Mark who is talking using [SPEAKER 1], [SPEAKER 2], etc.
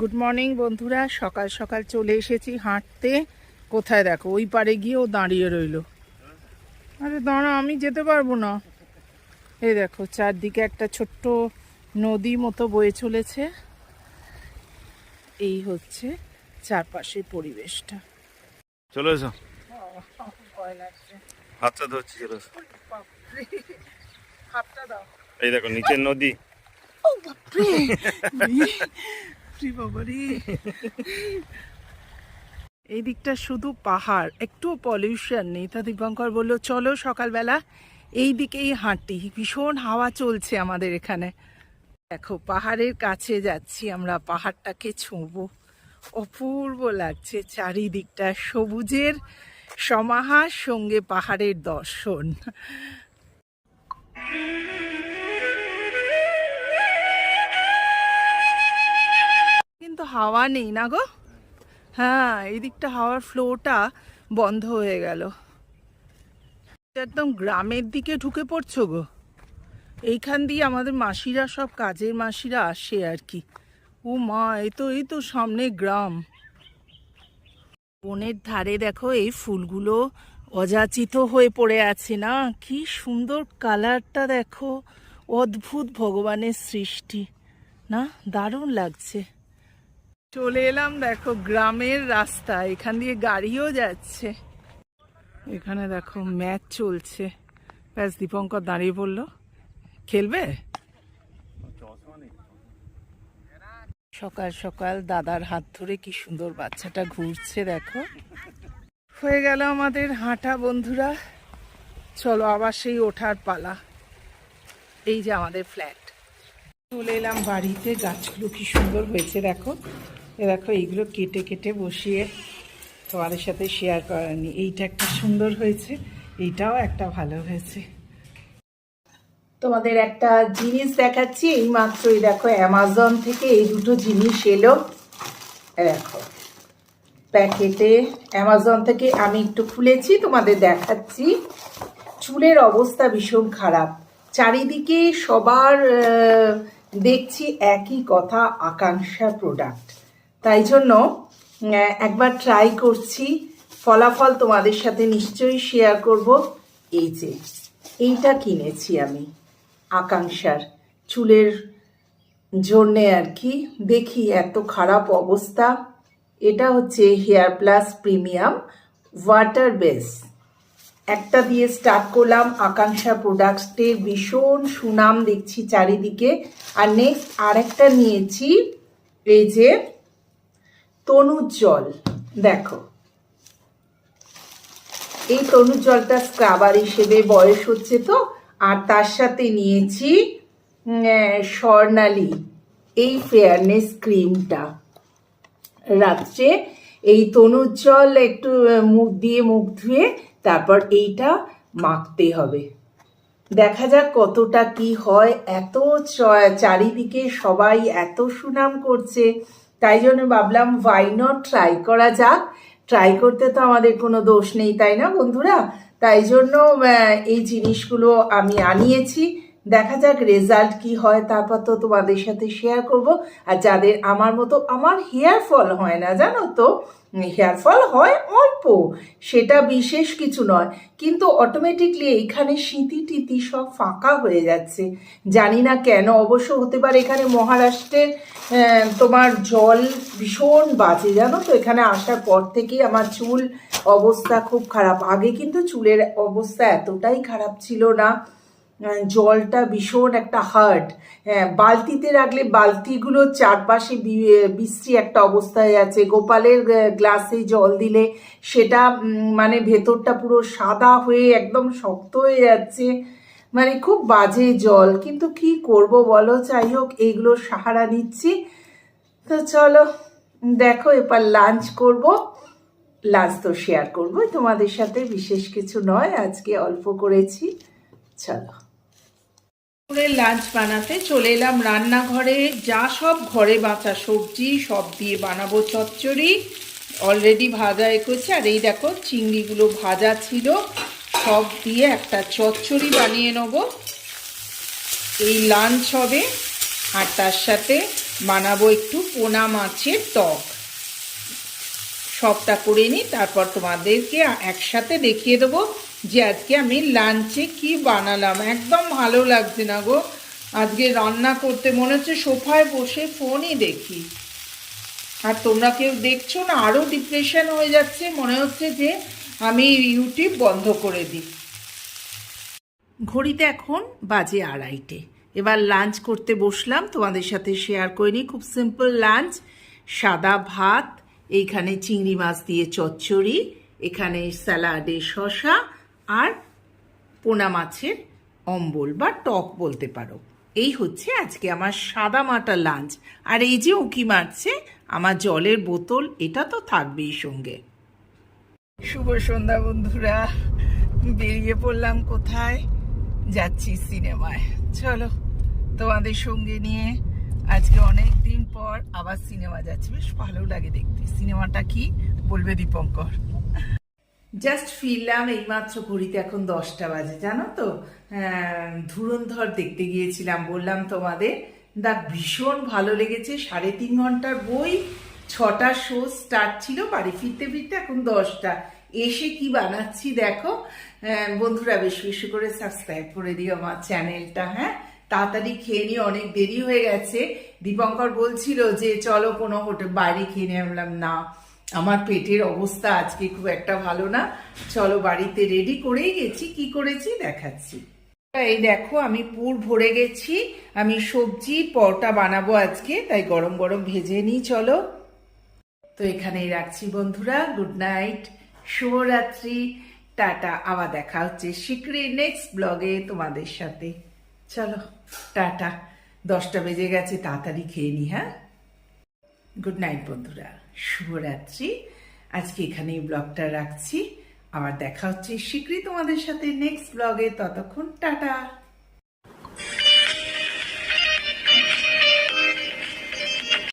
[SPEAKER 1] Good morning বন্ধুরা, সকাল সকাল চলে এসেছি হাঁটতে। কোথায় দেখো, ওই পারে গিয়েও দাঁড়িয়ে রইল। আরে দাঁড়া, আমি যেতে পারবো না। এই দেখো, চারদিকে একটা ছোট্ট নদী মতো বয়ে চলেছে। এই হচ্ছে চারপাশের পরিবেশটা।
[SPEAKER 2] চলে এসো,
[SPEAKER 1] ভয় লাগছে।
[SPEAKER 2] হাতটা ধরছি, চলে এসো।
[SPEAKER 1] হাতটা দাও।
[SPEAKER 2] এই দেখো নিচের নদী।
[SPEAKER 1] ও বাপরে, বাবারে। এই দিকটা শুধু পাহাড়, একটু পলিউশন নেই। তা দীপঙ্কর বললো চলো সকালবেলা এই দিকেই হাঁটি, ভীষণ হাওয়া চলছে আমাদের এখানে। দেখো পাহাড়ের কাছে যাচ্ছি আমরা, পাহাড়টাকে ছোঁবো। অপূর্ব লাগছে চারিদিকটা, সবুজের সমাহার, সঙ্গে পাহাড়ের দর্শন। কিন্তু হাওয়া নেই না গো। হ্যাঁ, এই দিকটা হাওয়ার ফ্লোটা বন্ধ হয়ে গেল। একদম গ্রামের দিকে ঢুকে পড়ছো গো। এইখান দিয়ে আমাদের মাসিরা, সব কাজের মাসিরা আসে আর কি। ও মা, এই তো সামনে গ্রাম। বনের ধারে দেখো এই ফুলগুলো অযাচিত হয়ে পড়ে আছে না, কি সুন্দর কালারটা দেখো, অদ্ভুত ভগবানের সৃষ্টি না, দারুণ লাগছে। চলে এলাম দেখো গ্রামের রাস্তা, এখান দিয়ে গাড়িও যাচ্ছে। এখানে দেখো ম্যাচ চলছে। ব্যাস, দীপঙ্কর দাঁড়িয়ে পড়লো, খেলবে। সকাল সকাল দাদার হাত ধরে কি সুন্দর বাচ্চাটা ঘুরছে দেখো। হয়ে গেল আমাদের হাঁটা বন্ধুরা। চলো আবার সেই ওঠার পালা। এই যে আমাদের ফ্ল্যাট। চলে এলাম বাড়িতে, গাছগুলো কি সুন্দর হয়েছে দেখো। দেখো এইগুলো কেটে কেটে বসিয়ে তোমাদের সাথে শেয়ার করানি। এইটা একটা সুন্দর হয়েছে, এইটাও একটা ভালো হয়েছে। তোমাদের একটা জিনিস দেখাচ্ছি, এই মাত্রই দেখো অ্যামাজন থেকে এই দুটো জিনিস এলো। দেখো প্যাকেটে, অ্যামাজন থেকে আমি একটু খুলেছি, তোমাদের দেখাচ্ছি। চুলের অবস্থা ভীষণ খারাপ, চারিদিকে সবার দেখছি একই কথা, আকাঙ্ক্ষা প্রোডাক্ট। তাই জন্য একবার ট্রাই করছি, ফলাফল তোমাদের সাথে নিশ্চয়ই শেয়ার করব। এই যে এইটা কিনেছি আমি আকাঙ্ক্ষার চুলের জন্যে আর কি। দেখি এত খারাপ অবস্থা। এটা হচ্ছে hair plus premium water base. একটা দিয়ে স্টার্ট করলাম, আকাঙ্ক্ষা প্রোডাক্টসের ভীষণ সুনাম দেখছি চারিদিকে। আর নেক্সট আরেকটা নিয়েছি, এই যে তনুর জল। দেখো এই তনুর জলটা স্ক্রাবার হিসেবে, বয়স হচ্ছে তো। আর তার সাথে নিয়েছি স্বর্ণালী এই ফেয়ারনেস ক্রিমটা। রাত্রে এই তনুর জল একটু মুখ দিয়ে মুখ ধুয়ে তারপর এইটা মাখতে হবে। দেখা যাক কতটা কি হয়। এত চারিদিকে সবাই এত সুনাম করছে, তাই জন্য ভাবলাম ওয়াই নট ট্রাই করা যাক। ট্রাই করতে তো আমাদের কোনো দোষ নেই, তাই না বন্ধুরা? তাই জন্য এই জিনিসগুলো আমি আনিয়েছি। দেখা যাক রেজাল্ট কি হয়, তারপর তো তোমাদের সাথে শেয়ার করব। আর যাদের আমার মতো, আমার হেয়ার ফল হয় না জানো তো, হেয়ার ফল হয় অল্প, সেটা বিশেষ কিছু নয়, কিন্তু অটোমেটিকলি এইখানে স্মৃতি টিতি সব ফাঁকা হয়ে যাচ্ছে, জানি না কেন। অবশ্য হতে পারে এখানে মহারাষ্ট্রের তোমার জল ভীষণ বাজে জানো তো। এখানে আসার পর থেকেই আমার চুল অবস্থা খুব খারাপ। আগে কিন্তু চুলের অবস্থা এতটাই খারাপ ছিল না। জলটা ভীষণ একটা হার্ড, বালতিতে রাখলে বালতিগুলো চারপাশে বিশ্রী একটা অবস্থায় আছে। গোপালের গ্লাসে জল দিলে সেটা মানে ভেতরটা পুরো সাদা হয়ে একদম শক্ত হয়ে যাচ্ছে, মানে খুব বাজে জল। কিন্তু কি করব বলো, যাই হোক এইগুলো সাহারা নিচ্ছি। তো চলো দেখো, এবার লাঞ্চ করব। লাঞ্চ তো শেয়ার করবো তোমাদের সাথে, বিশেষ কিছু নয়, আজকে অল্প করেছি। চলো লাঞ্চ বানাতে চলে এলাম রান্নাঘরে। যা সব ঘরে বাঁচা সবজি সব দিয়ে বানাবো চচ্চড়ি। অলরেডি ভাজা করছে, আর এই দেখো চিংড়িগুলো ভাজা ছিল, সব দিয়ে একটা চচ্চড়ি বানিয়ে নেব। এই লাঞ্চ হবে। আর তার সাথে বানাবো একটু পোনা মাছের টক। সবটা করে নিই, তারপর তোমাদেরকে একসাথে দেখিয়ে দেবো যে আজকে আমি লাঞ্চে কি বানালাম। একদম ভালো লাগছে না গো আজকে রান্না করতে, মনে হচ্ছে সোফায় বসে ফোনই দেখি। আর তোমরা কেউ দেখছো না, আরও ডিপ্রেশন হয়ে যাচ্ছে, মনে হচ্ছে যে আমি ইউটিউব বন্ধ করে দিই। ঘড়িতে এখন বাজে 2:30। এবার লাঞ্চ করতে বসলাম, তোমাদের সাথে শেয়ার করে নিই। খুব সিম্পল লাঞ্চ, সাদা ভাত, এইখানে চিংড়ি মাছ দিয়ে চচ্চড়ি, এখানে স্যালাডে শসা আর পোনা মাছের অম্বল বা টক বলতে পারো। এই হচ্ছে আজকে আমার সাদা মাটা লাঞ্চ। আর এই যে উঁকি মারছে আমার জলের বোতল, এটা তো থাকবেই সঙ্গে। শুভ সন্ধ্যা বন্ধুরা, বেরিয়ে পড়লাম কোথায়, যাচ্ছি সিনেমায়। চলো তোমাদের সঙ্গে নিয়ে, আজকে অনেক দিন পর আবার সিনেমা যাচ্ছি, বেশ ভালো লাগে দেখতে। সিনেমাটা কি বলবে দীপঙ্কর। জাস্ট ফিরলাম এইমাত্র, ঘড়িতে এখন 10টা বাজে। জানো তো ধুরন্ধর দেখতে গিয়েছিলাম, বললাম তোমাদের, ভীষণ ভালো লেগেছে। 3.5 ঘন্টার বই, 6টা শো স্টার্ট ছিল, বাড়ি ফিরতে ফিরতে এখন 10টা। এসে কি বানাচ্ছি দেখো বন্ধুরা, বেশি বেশি করে সাবস্ক্রাইব করে দিও আমার চ্যানেলটা। হ্যাঁ, তাড়াতাড়ি খেয়ে নিয়ে, অনেক দেরি হয়ে গেছে। দীপঙ্কর বলছিল যে চলো কোনো হোটেল বাইরে খেয়ে নিয়ে, বললাম না, আমার পেটের অবস্থা আজকে খুব একটা ভালো না, চলো বাড়িতে। রেডি করেই গেছি, কি করেছি দেখাচ্ছি। এই দেখো আমি পুর ভরে গেছি, আমি সবজি পরোটা বানাবো আজকে, তাই গরম গরম ভেজে নিই। চলো তো এখানেই রাখছি বন্ধুরা, গুড নাইট, শুভরাত্রি, টাটা। আবার দেখা হচ্ছে শীঘ্রই নেক্সট ব্লগে তোমাদের সাথে। চলো টাটা, 10টা বেজে গেছে, তাড়াতাড়ি খেয়ে নি। হ্যাঁ, গুড নাইট বন্ধুরা, শুভরাত্রি। আজকে এখানেই ব্লগটা রাখছি, আবার দেখা হচ্ছে শীঘ্রই তোমাদের সাথে নেক্সট ব্লগে। ততক্ষণ টাটা।